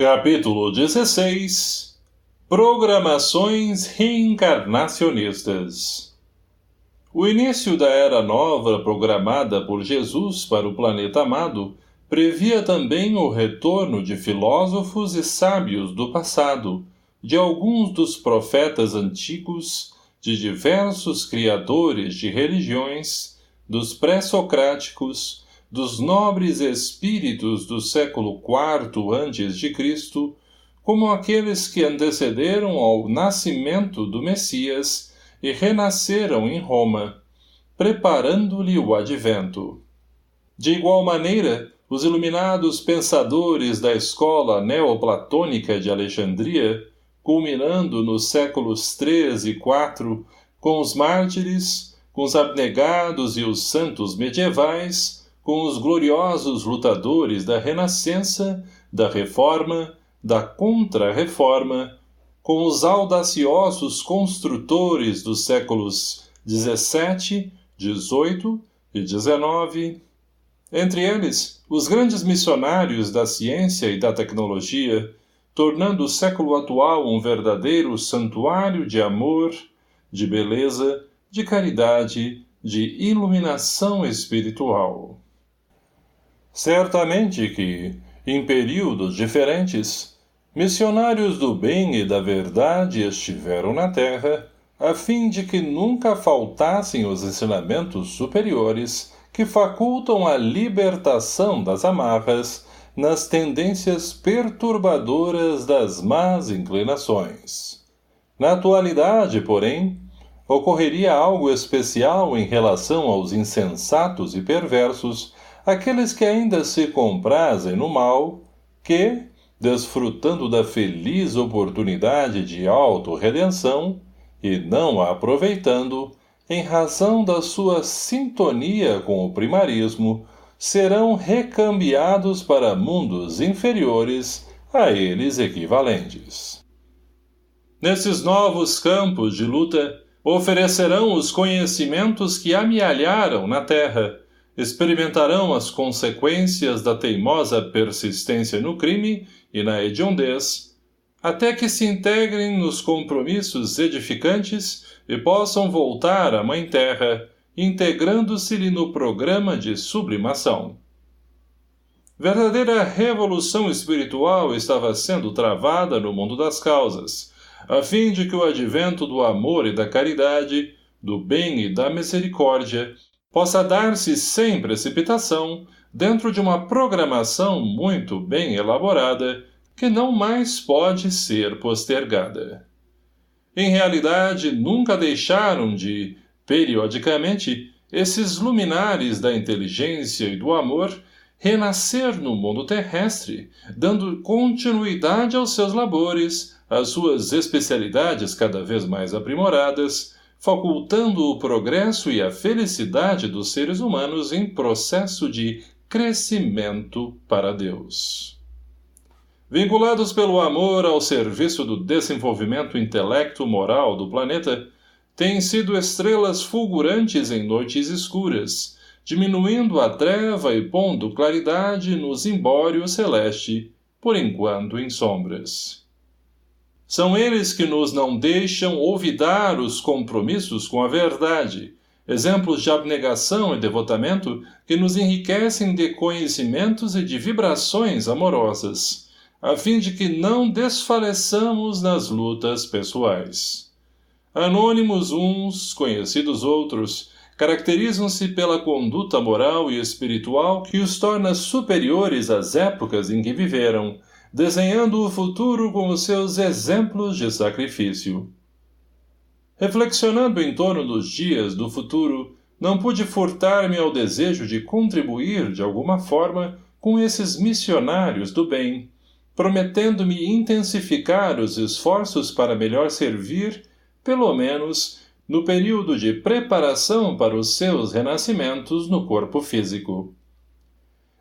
Capítulo 16 Programações reencarnacionistas. O início da Era Nova programada por Jesus para o planeta amado previa também o retorno de filósofos e sábios do passado, de alguns dos profetas antigos, de diversos criadores de religiões, dos pré-socráticos, dos nobres espíritos do século IV a.C., como aqueles que antecederam ao nascimento do Messias e renasceram em Roma, preparando-lhe o advento. De igual maneira, os iluminados pensadores da escola neoplatônica de Alexandria, culminando nos séculos III e IV, com os mártires, com os abnegados e os santos medievais, com os gloriosos lutadores da Renascença, da Reforma, da Contra-Reforma, com os audaciosos construtores dos séculos XVII, XVIII e XIX, entre eles, os grandes missionários da ciência e da tecnologia, tornando o século atual um verdadeiro santuário de amor, de beleza, de caridade, de iluminação espiritual. Certamente que, em períodos diferentes, missionários do bem e da verdade estiveram na Terra, a fim de que nunca faltassem os ensinamentos superiores que facultam a libertação das amarras nas tendências perturbadoras das más inclinações. Na atualidade, porém, ocorreria algo especial em relação aos insensatos e perversos, aqueles que ainda se comprazem no mal, que, desfrutando da feliz oportunidade de autorredenção, e não a aproveitando, em razão da sua sintonia com o primarismo, serão recambiados para mundos inferiores a eles equivalentes. Nesses novos campos de luta, oferecerão os conhecimentos que amealharam na Terra, experimentarão as consequências da teimosa persistência no crime e na hediondez, até que se integrem nos compromissos edificantes e possam voltar à Mãe Terra, integrando-se-lhe no programa de sublimação. Verdadeira revolução espiritual estava sendo travada no mundo das causas, a fim de que o advento do amor e da caridade, do bem e da misericórdia, possa dar-se sem precipitação, dentro de uma programação muito bem elaborada, que não mais pode ser postergada. Em realidade, nunca deixaram de, periodicamente, esses luminares da inteligência e do amor renascer no mundo terrestre, dando continuidade aos seus labores, às suas especialidades cada vez mais aprimoradas, facultando o progresso e a felicidade dos seres humanos em processo de crescimento para Deus. Vinculados pelo amor ao serviço do desenvolvimento intelecto-moral do planeta, têm sido estrelas fulgurantes em noites escuras, diminuindo a treva e pondo claridade no zimbório celeste, por enquanto em sombras. São eles que nos não deixam olvidar os compromissos com a verdade, exemplos de abnegação e devotamento que nos enriquecem de conhecimentos e de vibrações amorosas, a fim de que não desfaleçamos nas lutas pessoais. Anônimos uns, conhecidos outros, caracterizam-se pela conduta moral e espiritual que os torna superiores às épocas em que viveram, desenhando o futuro com os seus exemplos de sacrifício. Reflexionando em torno dos dias do futuro, não pude furtar-me ao desejo de contribuir, de alguma forma, com esses missionários do bem, prometendo-me intensificar os esforços para melhor servir, pelo menos, no período de preparação para os seus renascimentos no corpo físico.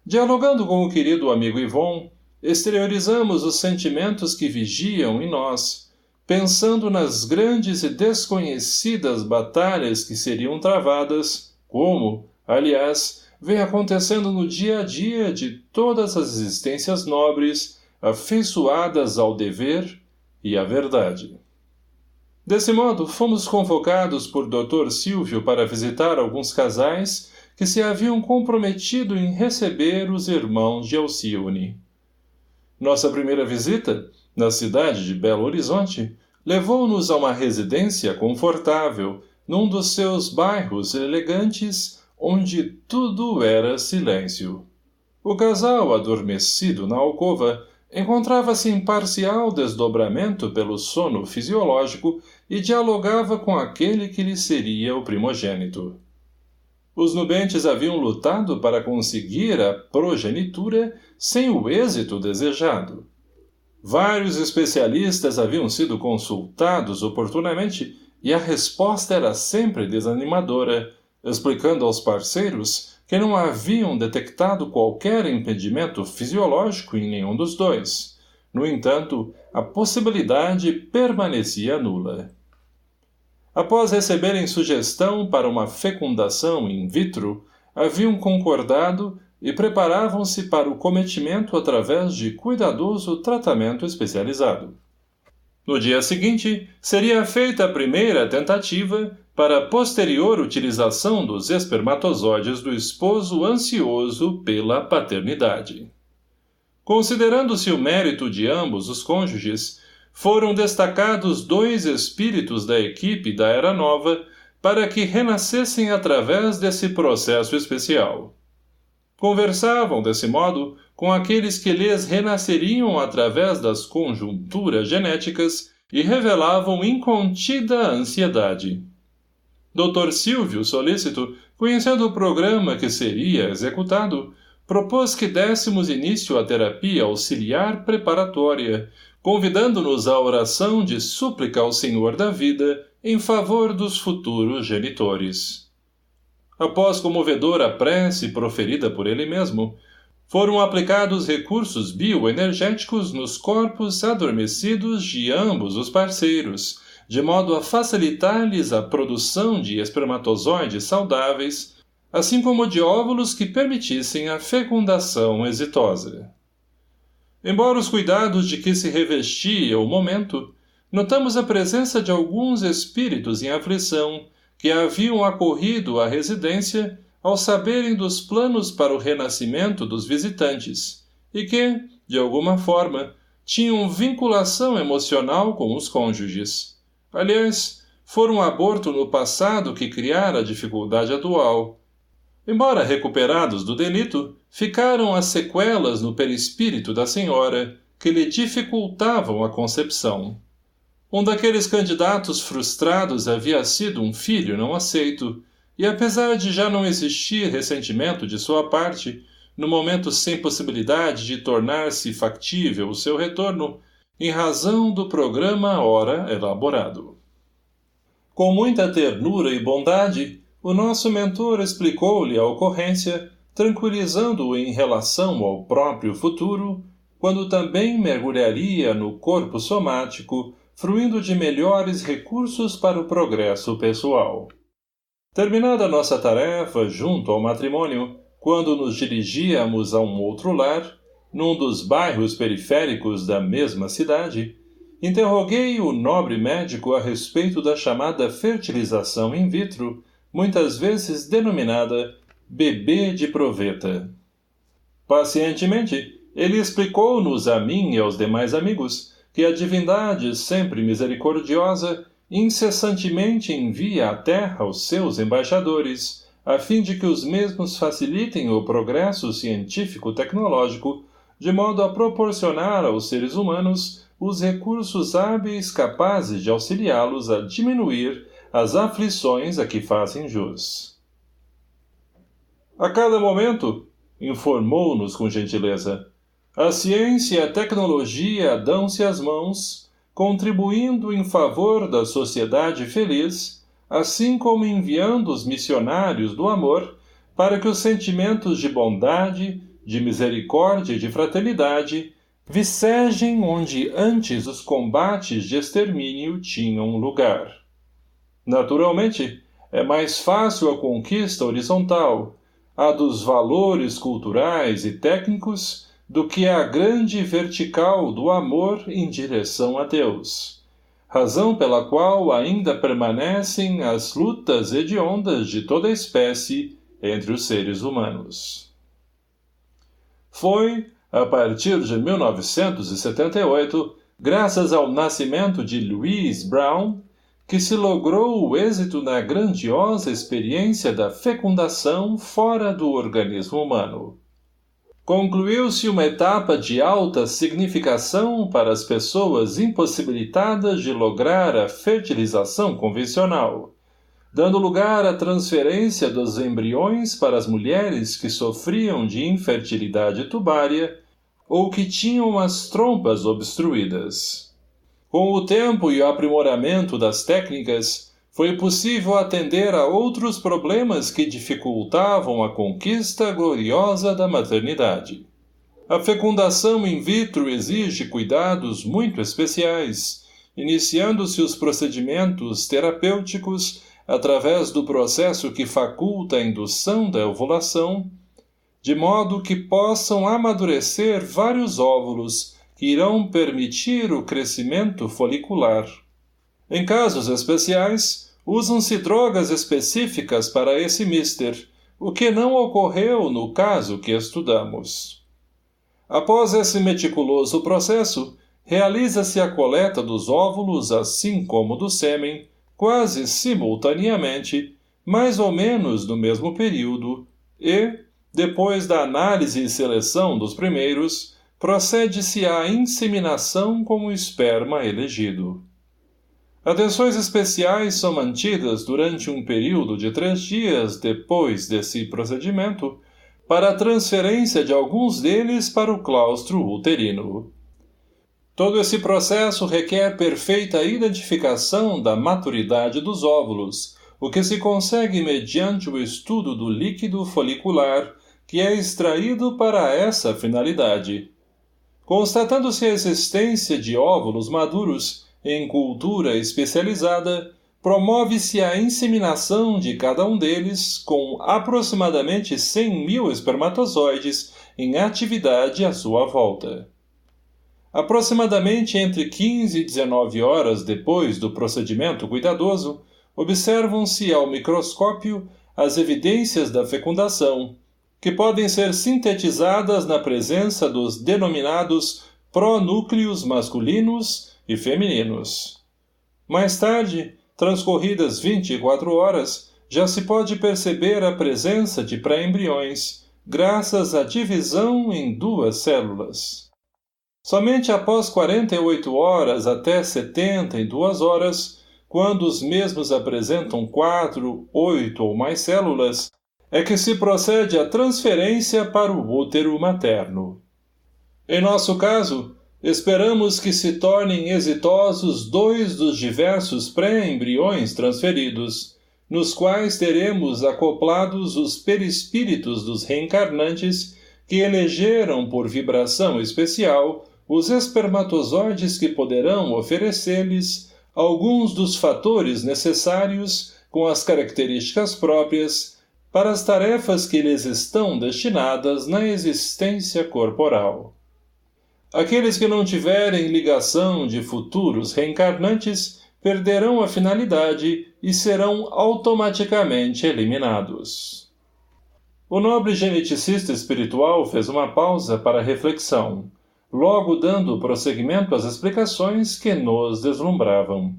Dialogando com o querido amigo Yvon, exteriorizamos os sentimentos que vigiam em nós, pensando nas grandes e desconhecidas batalhas que seriam travadas, como, aliás, vem acontecendo no dia a dia de todas as existências nobres, afeiçoadas ao dever e à verdade. Desse modo, fomos convocados por Dr. Silvio para visitar alguns casais que se haviam comprometido em receber os irmãos de Alcione. Nossa primeira visita, na cidade de Belo Horizonte, levou-nos a uma residência confortável, num dos seus bairros elegantes, onde tudo era silêncio. O casal, adormecido na alcova, encontrava-se em parcial desdobramento pelo sono fisiológico e dialogava com aquele que lhe seria o primogênito. Os nubentes haviam lutado para conseguir a progenitura sem o êxito desejado. Vários especialistas haviam sido consultados oportunamente e a resposta era sempre desanimadora, explicando aos parceiros que não haviam detectado qualquer impedimento fisiológico em nenhum dos dois. No entanto, a possibilidade permanecia nula. Após receberem sugestão para uma fecundação in vitro, haviam concordado e preparavam-se para o cometimento através de cuidadoso tratamento especializado. No dia seguinte, seria feita a primeira tentativa para a posterior utilização dos espermatozoides do esposo ansioso pela paternidade. Considerando-se o mérito de ambos os cônjuges, foram destacados 2 espíritos da equipe da Era Nova para que renascessem através desse processo especial. Conversavam, desse modo, com aqueles que lhes renasceriam através das conjunturas genéticas e revelavam incontida ansiedade. Dr. Silvio, solícito, conhecendo o programa que seria executado, propôs que dessemos início à terapia auxiliar preparatória, convidando-nos à oração de súplica ao Senhor da vida em favor dos futuros genitores. Após comovedora prece proferida por ele mesmo, foram aplicados recursos bioenergéticos nos corpos adormecidos de ambos os parceiros, de modo a facilitar-lhes a produção de espermatozoides saudáveis, assim como de óvulos que permitissem a fecundação exitosa. Embora os cuidados de que se revestia o momento, notamos a presença de alguns espíritos em aflição que haviam acorrido à residência ao saberem dos planos para o renascimento dos visitantes e que, de alguma forma, tinham vinculação emocional com os cônjuges. Aliás, foram um aborto no passado que criara a dificuldade atual. Embora recuperados do delito, ficaram as sequelas no perispírito da senhora que lhe dificultavam a concepção. Um daqueles candidatos frustrados havia sido um filho não aceito, e apesar de já não existir ressentimento de sua parte, no momento sem possibilidade de tornar-se factível o seu retorno, em razão do programa ora elaborado. Com muita ternura e bondade, o nosso mentor explicou-lhe a ocorrência, tranquilizando-o em relação ao próprio futuro, quando também mergulharia no corpo somático, fruindo de melhores recursos para o progresso pessoal. Terminada nossa tarefa junto ao matrimônio, quando nos dirigíamos a um outro lar, num dos bairros periféricos da mesma cidade, interroguei o nobre médico a respeito da chamada fertilização in vitro, muitas vezes denominada bebê de proveta. Pacientemente, ele explicou-nos a mim e aos demais amigos que a divindade sempre misericordiosa incessantemente envia à terra os seus embaixadores, a fim de que os mesmos facilitem o progresso científico-tecnológico, de modo a proporcionar aos seres humanos os recursos hábeis capazes de auxiliá-los a diminuir as aflições a que fazem jus. A cada momento, informou-nos com gentileza, a ciência e a tecnologia dão-se as mãos, contribuindo em favor da sociedade feliz, assim como enviando os missionários do amor para que os sentimentos de bondade, de misericórdia e de fraternidade vicejem onde antes os combates de extermínio tinham lugar. Naturalmente, é mais fácil a conquista horizontal, a dos valores culturais e técnicos, do que a grande vertical do amor em direção a Deus, razão pela qual ainda permanecem as lutas hediondas de toda espécie entre os seres humanos. Foi, a partir de 1978, graças ao nascimento de Louise Brown, que se logrou o êxito na grandiosa experiência da fecundação fora do organismo humano. Concluiu-se uma etapa de alta significação para as pessoas impossibilitadas de lograr a fertilização convencional, dando lugar à transferência dos embriões para as mulheres que sofriam de infertilidade tubária ou que tinham as trompas obstruídas. Com o tempo e o aprimoramento das técnicas, foi possível atender a outros problemas que dificultavam a conquista gloriosa da maternidade. A fecundação in vitro exige cuidados muito especiais, iniciando-se os procedimentos terapêuticos através do processo que faculta a indução da ovulação, de modo que possam amadurecer vários óvulos que irão permitir o crescimento folicular. Em casos especiais, usam-se drogas específicas para esse mister, o que não ocorreu no caso que estudamos. Após esse meticuloso processo, realiza-se a coleta dos óvulos, assim como do sêmen, quase simultaneamente, mais ou menos no mesmo período, e, depois da análise e seleção dos primeiros, procede-se à inseminação com o esperma elegido. Atenções especiais são mantidas durante um período de 3 dias depois desse procedimento para a transferência de alguns deles para o claustro uterino. Todo esse processo requer perfeita identificação da maturidade dos óvulos, o que se consegue mediante o estudo do líquido folicular que é extraído para essa finalidade. Constatando-se a existência de óvulos maduros em cultura especializada, promove-se a inseminação de cada um deles com aproximadamente 100.000 espermatozoides em atividade à sua volta. Aproximadamente entre 15 e 19 horas depois do procedimento cuidadoso, observam-se ao microscópio as evidências da fecundação, que podem ser sintetizadas na presença dos denominados pronúcleos masculinos e femininos. Mais tarde, transcorridas 24 horas, já se pode perceber a presença de pré-embriões, graças à divisão em 2 células. Somente após 48 horas até 72 horas, quando os mesmos apresentam 4, 8 ou mais células, é que se procede à transferência para o útero materno. Em nosso caso, esperamos que se tornem exitosos 2 dos diversos pré-embriões transferidos, nos quais teremos acoplados os perispíritos dos reencarnantes que elegeram por vibração especial os espermatozoides que poderão oferecer-lhes alguns dos fatores necessários com as características próprias para as tarefas que lhes estão destinadas na existência corporal. Aqueles que não tiverem ligação de futuros reencarnantes perderão a finalidade e serão automaticamente eliminados. O nobre geneticista espiritual fez uma pausa para reflexão, logo dando prosseguimento às explicações que nos deslumbravam.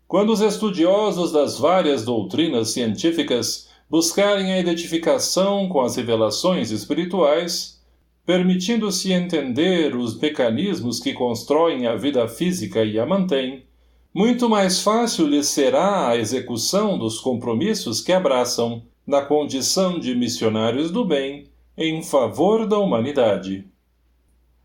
Quando os estudiosos das várias doutrinas científicas buscarem a identificação com as revelações espirituais, permitindo-se entender os mecanismos que constroem a vida física e a mantêm, muito mais fácil lhes será a execução dos compromissos que abraçam na condição de missionários do bem em favor da humanidade.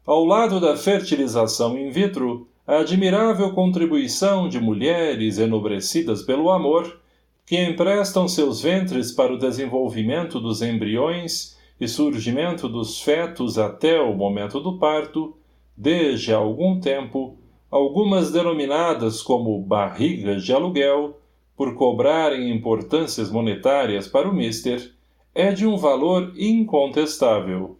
Ao lado da fertilização in vitro, a admirável contribuição de mulheres enobrecidas pelo amor, que emprestam seus ventres para o desenvolvimento dos embriões e surgimento dos fetos até o momento do parto, desde há algum tempo, algumas denominadas como barrigas de aluguel, por cobrarem importâncias monetárias para o mister, é de um valor incontestável.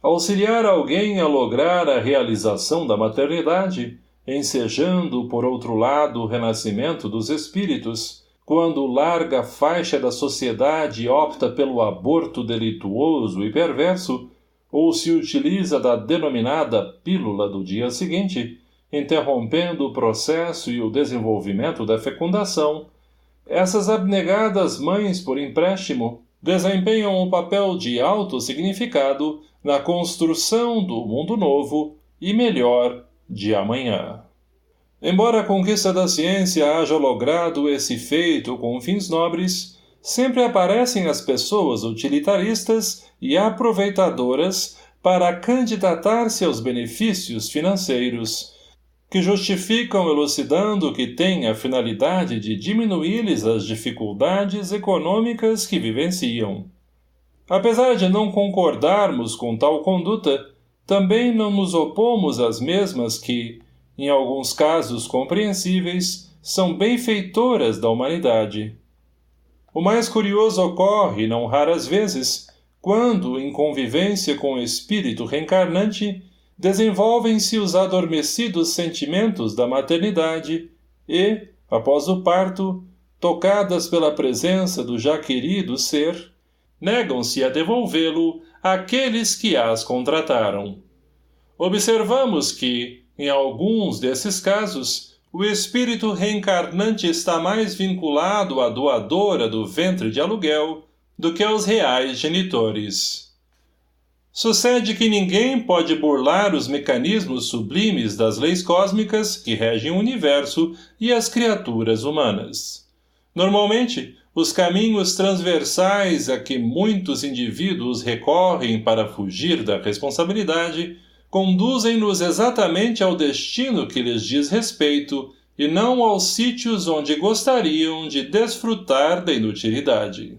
Auxiliar alguém a lograr a realização da maternidade, ensejando, por outro lado, o renascimento dos espíritos, quando larga faixa da sociedade opta pelo aborto delituoso e perverso, ou se utiliza da denominada pílula do dia seguinte, interrompendo o processo e o desenvolvimento da fecundação, essas abnegadas mães por empréstimo desempenham um papel de alto significado na construção do mundo novo e melhor de amanhã. Embora a conquista da ciência haja logrado esse feito com fins nobres, sempre aparecem as pessoas utilitaristas e aproveitadoras para candidatar-se aos benefícios financeiros, que justificam elucidando que tem a finalidade de diminuir-lhes as dificuldades econômicas que vivenciam. Apesar de não concordarmos com tal conduta, também não nos opomos às mesmas que, em alguns casos compreensíveis, são benfeitoras da humanidade. O mais curioso ocorre, não raras vezes, quando, em convivência com o espírito reencarnante, desenvolvem-se os adormecidos sentimentos da maternidade e, após o parto, tocadas pela presença do já querido ser, negam-se a devolvê-lo àqueles que as contrataram. Observamos que, em alguns desses casos, o espírito reencarnante está mais vinculado à doadora do ventre de aluguel do que aos reais genitores. Sucede que ninguém pode burlar os mecanismos sublimes das leis cósmicas que regem o universo e as criaturas humanas. Normalmente, os caminhos transversais a que muitos indivíduos recorrem para fugir da responsabilidade conduzem-nos exatamente ao destino que lhes diz respeito e não aos sítios onde gostariam de desfrutar da inutilidade.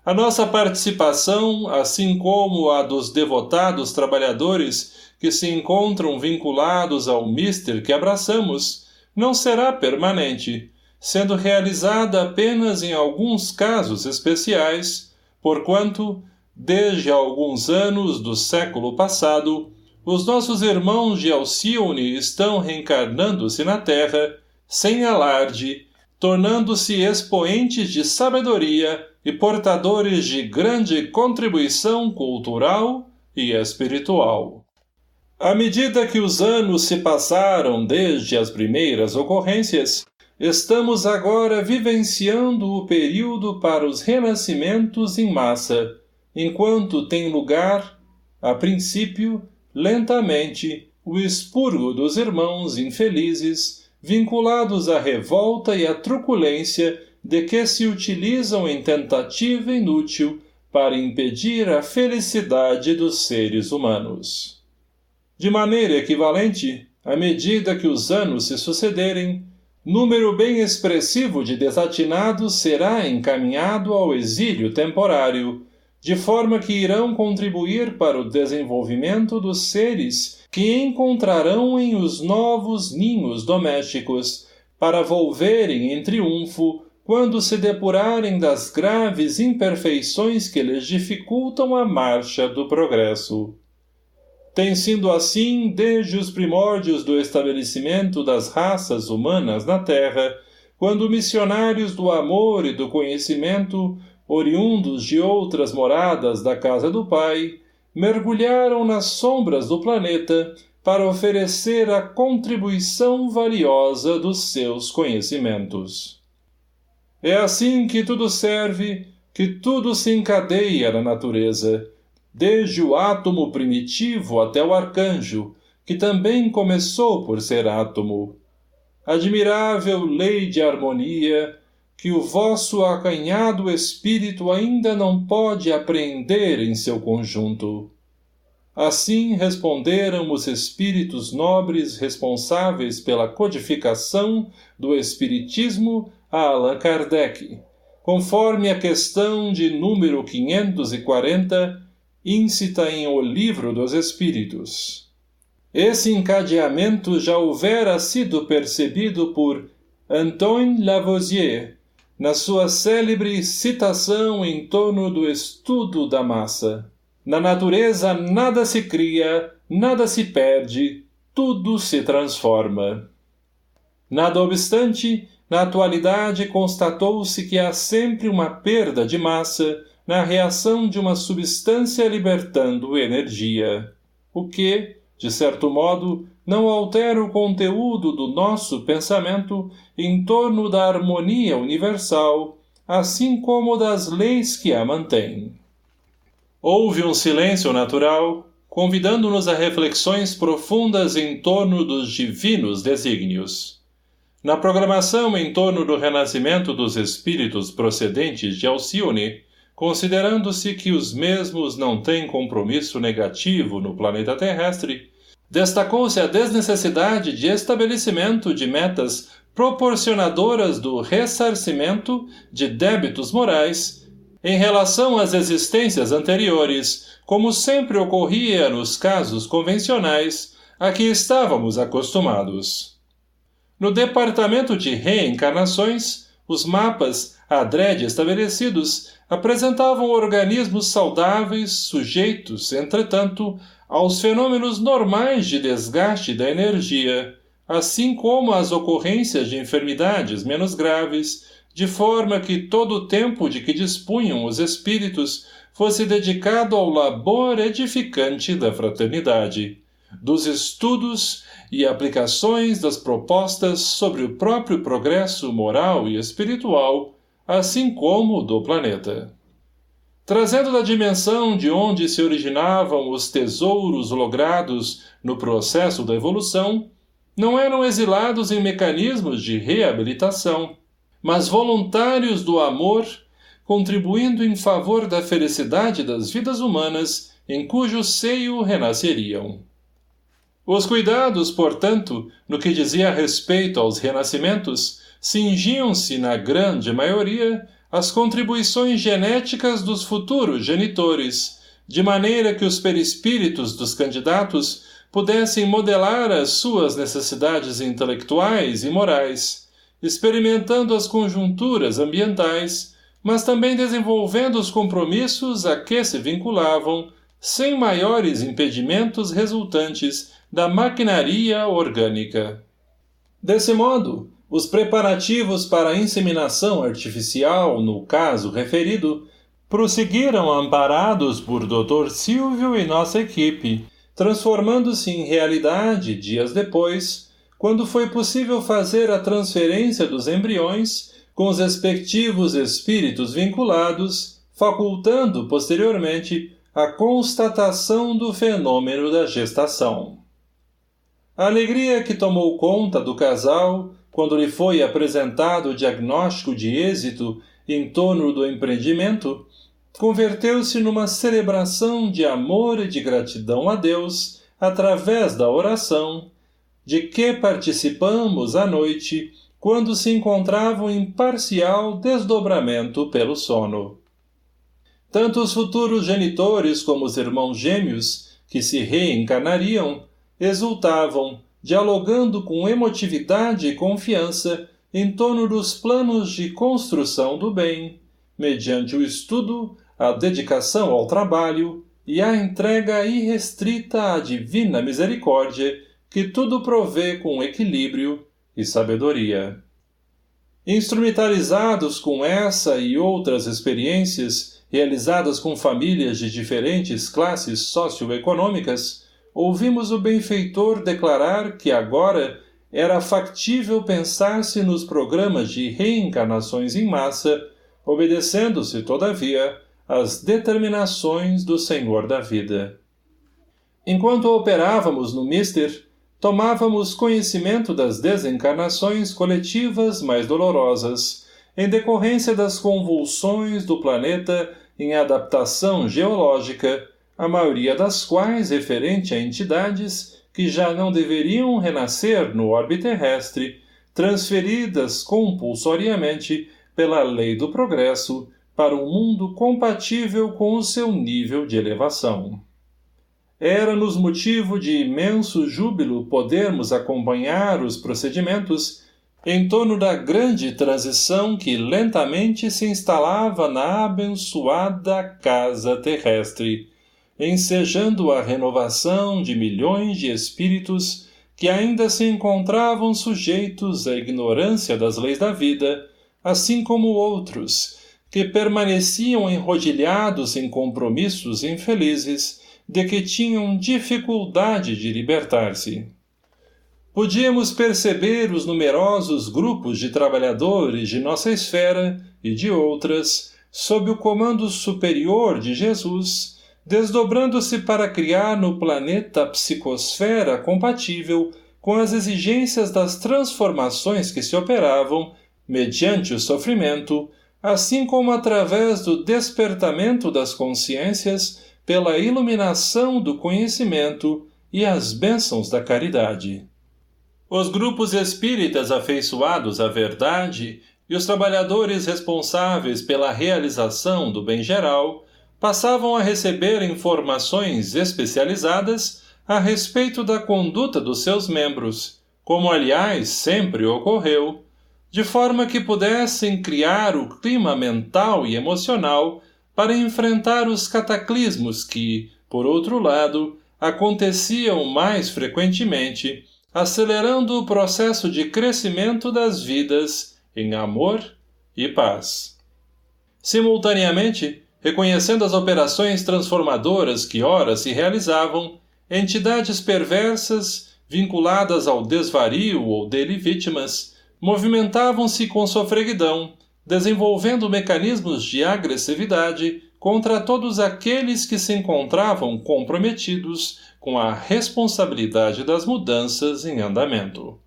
A nossa participação, assim como a dos devotados trabalhadores que se encontram vinculados ao mister que abraçamos, não será permanente, sendo realizada apenas em alguns casos especiais, porquanto, desde alguns anos do século passado, os nossos irmãos de Alcione estão reencarnando-se na Terra, sem alarde, tornando-se expoentes de sabedoria e portadores de grande contribuição cultural e espiritual. À medida que os anos se passaram desde as primeiras ocorrências, estamos agora vivenciando o período para os renascimentos em massa, enquanto tem lugar, a princípio, lentamente, o expurgo dos irmãos infelizes, vinculados à revolta e à truculência de que se utilizam em tentativa inútil para impedir a felicidade dos seres humanos. De maneira equivalente, à medida que os anos se sucederem, número bem expressivo de desatinados será encaminhado ao exílio temporário, de forma que irão contribuir para o desenvolvimento dos seres que encontrarão em os novos ninhos domésticos, para volverem em triunfo quando se depurarem das graves imperfeições que lhes dificultam a marcha do progresso. Tem sido assim desde os primórdios do estabelecimento das raças humanas na Terra, quando missionários do amor e do conhecimento, oriundos de outras moradas da casa do Pai, mergulharam nas sombras do planeta para oferecer a contribuição valiosa dos seus conhecimentos. É assim que tudo serve, que tudo se encadeia na natureza, desde o átomo primitivo até o arcanjo, que também começou por ser átomo. Admirável lei de harmonia, que o vosso acanhado espírito ainda não pode apreender em seu conjunto. Assim responderam os espíritos nobres responsáveis pela codificação do Espiritismo a Allan Kardec, conforme a questão de número 540, íncita em O Livro dos Espíritos. Esse encadeamento já houvera sido percebido por Antoine Lavoisier, na sua célebre citação em torno do estudo da massa. Na natureza nada se cria, nada se perde, tudo se transforma. Nada obstante, na atualidade constatou-se que há sempre uma perda de massa na reação de uma substância libertando energia, o que, de certo modo, não altera o conteúdo do nosso pensamento em torno da harmonia universal, assim como das leis que a mantêm. Houve um silêncio natural, convidando-nos a reflexões profundas em torno dos divinos desígnios. Na programação em torno do renascimento dos espíritos procedentes de Alcione, considerando-se que os mesmos não têm compromisso negativo no planeta terrestre, destacou-se a desnecessidade de estabelecimento de metas proporcionadoras do ressarcimento de débitos morais em relação às existências anteriores, como sempre ocorria nos casos convencionais a que estávamos acostumados. No departamento de reencarnações, os mapas, adrede estabelecidos, apresentavam organismos saudáveis sujeitos, entretanto, aos fenômenos normais de desgaste da energia, assim como às ocorrências de enfermidades menos graves, de forma que todo o tempo de que dispunham os espíritos fosse dedicado ao labor edificante da fraternidade, dos estudos e aplicações das propostas sobre o próprio progresso moral e espiritual, assim como do planeta. Trazendo da dimensão de onde se originavam os tesouros logrados no processo da evolução, não eram exilados em mecanismos de reabilitação, mas voluntários do amor, contribuindo em favor da felicidade das vidas humanas em cujo seio renasceriam. Os cuidados, portanto, no que dizia respeito aos renascimentos, cingiam-se, na grande maioria, às contribuições genéticas dos futuros genitores, de maneira que os perispíritos dos candidatos pudessem modelar as suas necessidades intelectuais e morais, experimentando as conjunturas ambientais, mas também desenvolvendo os compromissos a que se vinculavam, sem maiores impedimentos resultantes da maquinaria orgânica. Desse modo, os preparativos para a inseminação artificial, no caso referido, prosseguiram amparados por Dr. Silvio e nossa equipe, transformando-se em realidade dias depois, quando foi possível fazer a transferência dos embriões com os respectivos espíritos vinculados, facultando posteriormente a constatação do fenômeno da gestação. A alegria que tomou conta do casal quando lhe foi apresentado o diagnóstico de êxito em torno do empreendimento, converteu-se numa celebração de amor e de gratidão a Deus através da oração, de que participamos à noite, quando se encontravam em parcial desdobramento pelo sono. Tanto os futuros genitores como os irmãos gêmeos, que se reencarnariam, exultavam, dialogando com emotividade e confiança em torno dos planos de construção do bem, mediante o estudo, a dedicação ao trabalho e a entrega irrestrita à divina misericórdia, que tudo provê com equilíbrio e sabedoria. Instrumentalizados com essa e outras experiências realizadas com famílias de diferentes classes socioeconômicas, ouvimos o benfeitor declarar que agora era factível pensar-se nos programas de reencarnações em massa, obedecendo-se, todavia, às determinações do Senhor da Vida. Enquanto operávamos no Mister, tomávamos conhecimento das desencarnações coletivas mais dolorosas, em decorrência das convulsões do planeta em adaptação geológica, a maioria das quais referente a entidades que já não deveriam renascer no orbe terrestre, transferidas compulsoriamente pela lei do progresso para um mundo compatível com o seu nível de elevação. Era-nos motivo de imenso júbilo podermos acompanhar os procedimentos em torno da grande transição que lentamente se instalava na abençoada casa terrestre, ensejando a renovação de milhões de espíritos que ainda se encontravam sujeitos à ignorância das leis da vida, assim como outros, que permaneciam enrodilhados em compromissos infelizes de que tinham dificuldade de libertar-se. Podíamos perceber os numerosos grupos de trabalhadores de nossa esfera e de outras, sob o comando superior de Jesus, desdobrando-se para criar no planeta a psicosfera compatível com as exigências das transformações que se operavam, mediante o sofrimento, assim como através do despertamento das consciências pela iluminação do conhecimento e as bênçãos da caridade. Os grupos espíritas afeiçoados à verdade e os trabalhadores responsáveis pela realização do bem geral passavam a receber informações especializadas a respeito da conduta dos seus membros, como aliás sempre ocorreu, de forma que pudessem criar o clima mental e emocional para enfrentar os cataclismos que, por outro lado, aconteciam mais frequentemente, acelerando o processo de crescimento das vidas em amor e paz. Simultaneamente, reconhecendo as operações transformadoras que ora se realizavam, entidades perversas, vinculadas ao desvario ou dele vítimas, movimentavam-se com sofreguidão, desenvolvendo mecanismos de agressividade contra todos aqueles que se encontravam comprometidos com a responsabilidade das mudanças em andamento.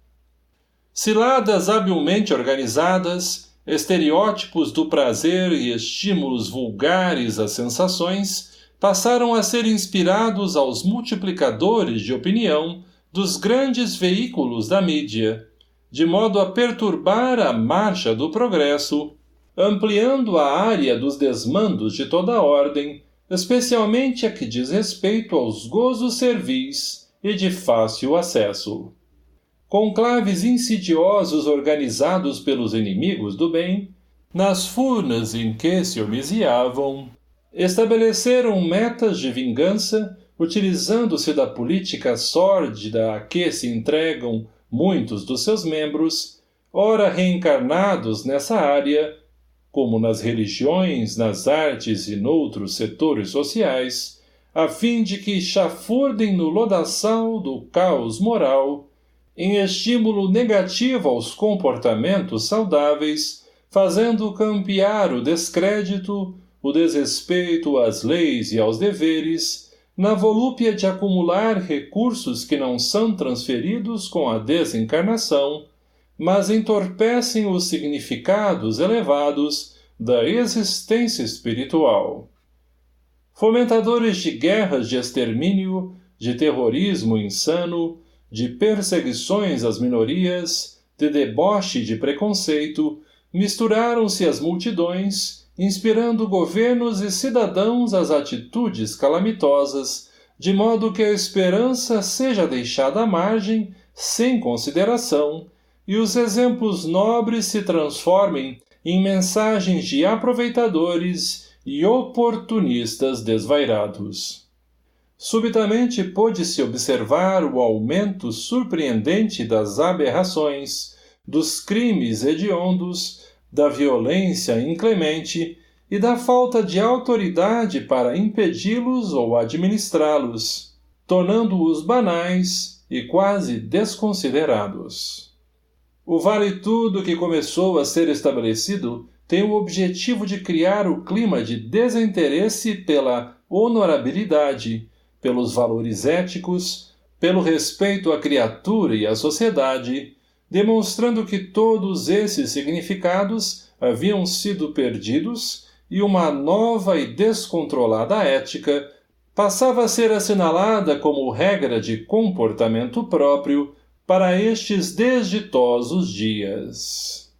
Ciladas habilmente organizadas, estereótipos do prazer e estímulos vulgares às sensações passaram a ser inspirados aos multiplicadores de opinião dos grandes veículos da mídia, de modo a perturbar a marcha do progresso, ampliando a área dos desmandos de toda a ordem, especialmente a que diz respeito aos gozos servis e de fácil acesso. Conclaves insidiosos organizados pelos inimigos do bem, nas furnas em que se homiziavam, estabeleceram metas de vingança, utilizando-se da política sórdida a que se entregam muitos dos seus membros, ora reencarnados nessa área, como nas religiões, nas artes e noutros setores sociais, a fim de que chafurdem no lodaçal do caos moral, em estímulo negativo aos comportamentos saudáveis, fazendo campear o descrédito, o desrespeito às leis e aos deveres, na volúpia de acumular recursos que não são transferidos com a desencarnação, mas entorpecem os significados elevados da existência espiritual. Fomentadores de guerras de extermínio, de terrorismo insano, de perseguições às minorias, de deboche e de preconceito, misturaram-se às multidões, inspirando governos e cidadãos às atitudes calamitosas, de modo que a esperança seja deixada à margem, sem consideração, e os exemplos nobres se transformem em mensagens de aproveitadores e oportunistas desvairados. Subitamente pôde-se observar o aumento surpreendente das aberrações, dos crimes hediondos, da violência inclemente e da falta de autoridade para impedi-los ou administrá-los, tornando-os banais e quase desconsiderados. O vale-tudo que começou a ser estabelecido tem o objetivo de criar o clima de desinteresse pela honorabilidade, pelos valores éticos, pelo respeito à criatura e à sociedade, demonstrando que todos esses significados haviam sido perdidos e uma nova e descontrolada ética passava a ser assinalada como regra de comportamento próprio para estes desditosos dias.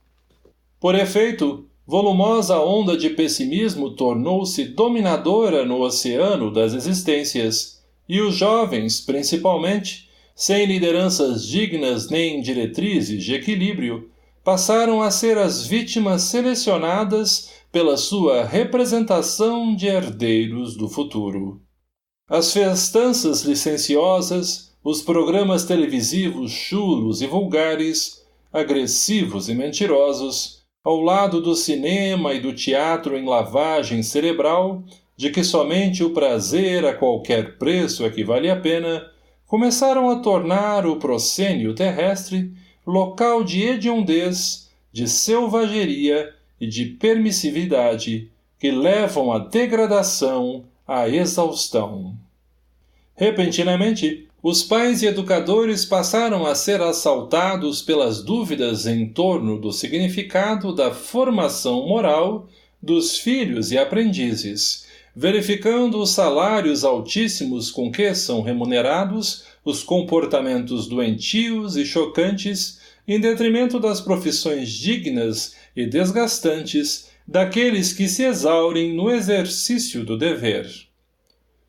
Por efeito, volumosa onda de pessimismo tornou-se dominadora no oceano das existências, e os jovens, principalmente, sem lideranças dignas nem diretrizes de equilíbrio, passaram a ser as vítimas selecionadas pela sua representação de herdeiros do futuro. As festanças licenciosas, os programas televisivos chulos e vulgares, agressivos e mentirosos, ao lado do cinema e do teatro em lavagem cerebral, de que somente o prazer a qualquer preço é que vale a pena, começaram a tornar o proscênio terrestre local de hediondez, de selvageria e de permissividade que levam à degradação, à exaustão. Repentinamente, os pais e educadores passaram a ser assaltados pelas dúvidas em torno do significado da formação moral dos filhos e aprendizes, verificando os salários altíssimos com que são remunerados os comportamentos doentios e chocantes em detrimento das profissões dignas e desgastantes daqueles que se exaurem no exercício do dever.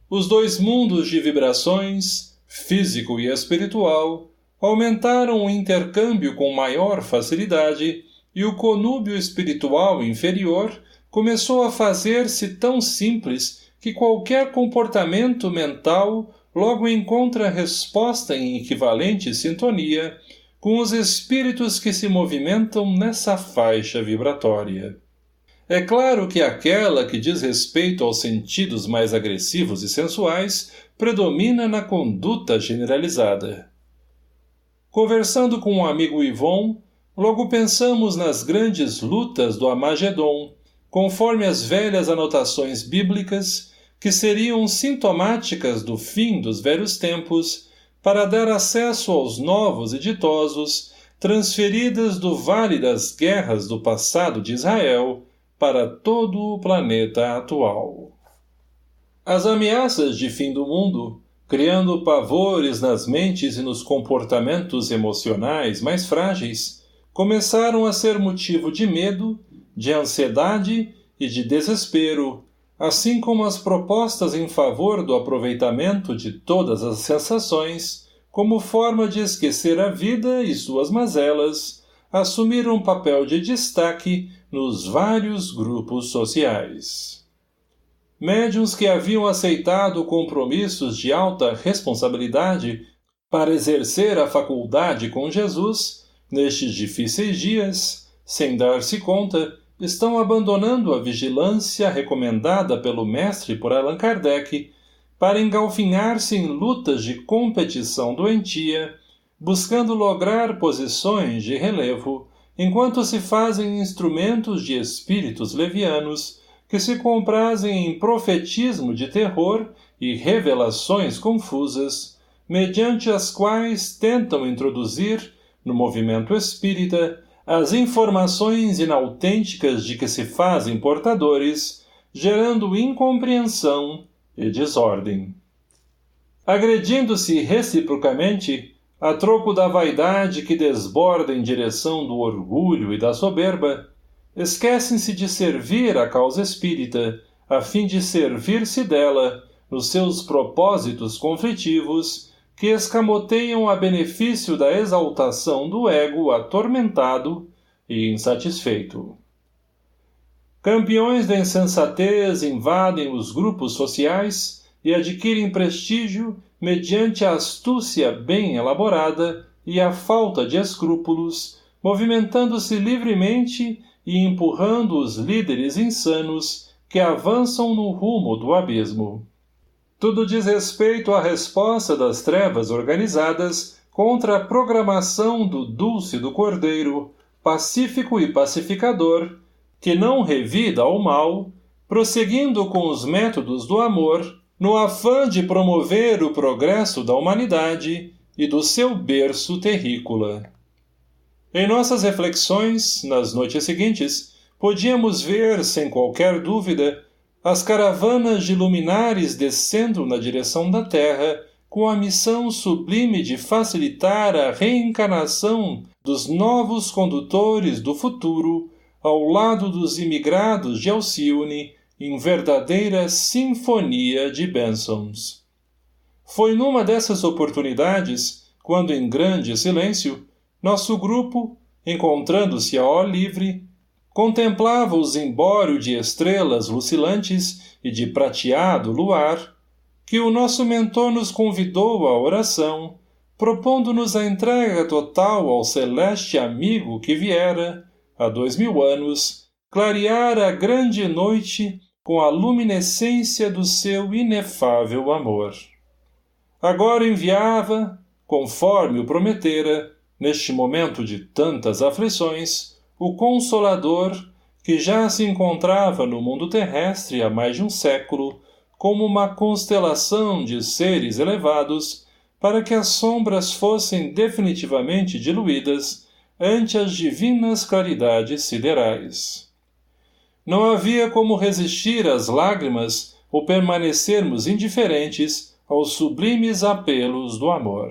Os dois mundos de vibrações, físico e espiritual, aumentaram o intercâmbio com maior facilidade e o conúbio espiritual inferior começou a fazer-se tão simples que qualquer comportamento mental logo encontra resposta em equivalente sintonia com os espíritos que se movimentam nessa faixa vibratória. É claro que aquela que diz respeito aos sentidos mais agressivos e sensuais predomina na conduta generalizada. Conversando com um amigo Yvon, logo pensamos nas grandes lutas do Armagedon, conforme as velhas anotações bíblicas, que seriam sintomáticas do fim dos velhos tempos, para dar acesso aos novos e ditosos, transferidas do vale das guerras do passado de Israel para todo o planeta atual. As ameaças de fim do mundo, criando pavores nas mentes e nos comportamentos emocionais mais frágeis, começaram a ser motivo de medo, de ansiedade e de desespero, assim como as propostas em favor do aproveitamento de todas as sensações, como forma de esquecer a vida e suas mazelas, assumiram um papel de destaque nos vários grupos sociais. Médiuns que haviam aceitado compromissos de alta responsabilidade para exercer a faculdade com Jesus, nestes difíceis dias, sem dar-se conta, estão abandonando a vigilância recomendada pelo mestre por Allan Kardec para engalfinhar-se em lutas de competição doentia, buscando lograr posições de relevo, enquanto se fazem instrumentos de espíritos levianos que se comprazem em profetismo de terror e revelações confusas, mediante as quais tentam introduzir, no movimento espírita, as informações inautênticas de que se fazem portadores, gerando incompreensão e desordem. Agredindo-se reciprocamente, a troco da vaidade que desborda em direção do orgulho e da soberba, esquecem-se de servir a causa espírita, a fim de servir-se dela nos seus propósitos conflitivos, que escamoteiam a benefício da exaltação do ego atormentado e insatisfeito. Campeões da insensatez invadem os grupos sociais e adquirem prestígio mediante a astúcia bem elaborada e a falta de escrúpulos, movimentando-se livremente e empurrando os líderes insanos que avançam no rumo do abismo. Tudo diz respeito à resposta das trevas organizadas contra a programação do Dulce do Cordeiro, pacífico e pacificador, que não revida ao mal, prosseguindo com os métodos do amor, no afã de promover o progresso da humanidade e do seu berço terrícola. Em nossas reflexões, nas noites seguintes, podíamos ver, sem qualquer dúvida, as caravanas de luminares descendo na direção da Terra, com a missão sublime de facilitar a reencarnação dos novos condutores do futuro, ao lado dos imigrados de Alcione, em verdadeira sinfonia de bênçãos. Foi numa dessas oportunidades, quando em grande silêncio, nosso grupo, encontrando-se a ar livre, contemplava o zimbório de estrelas lucilantes e de prateado luar, que o nosso mentor nos convidou à oração, propondo-nos a entrega total ao celeste amigo que viera, há 2000 anos, clarear a grande noite com a luminescência do seu inefável amor. Agora enviava, conforme o prometera, neste momento de tantas aflições, o Consolador, que já se encontrava no mundo terrestre há mais de um século, como uma constelação de seres elevados, para que as sombras fossem definitivamente diluídas ante as divinas claridades siderais. Não havia como resistir às lágrimas ou permanecermos indiferentes aos sublimes apelos do amor.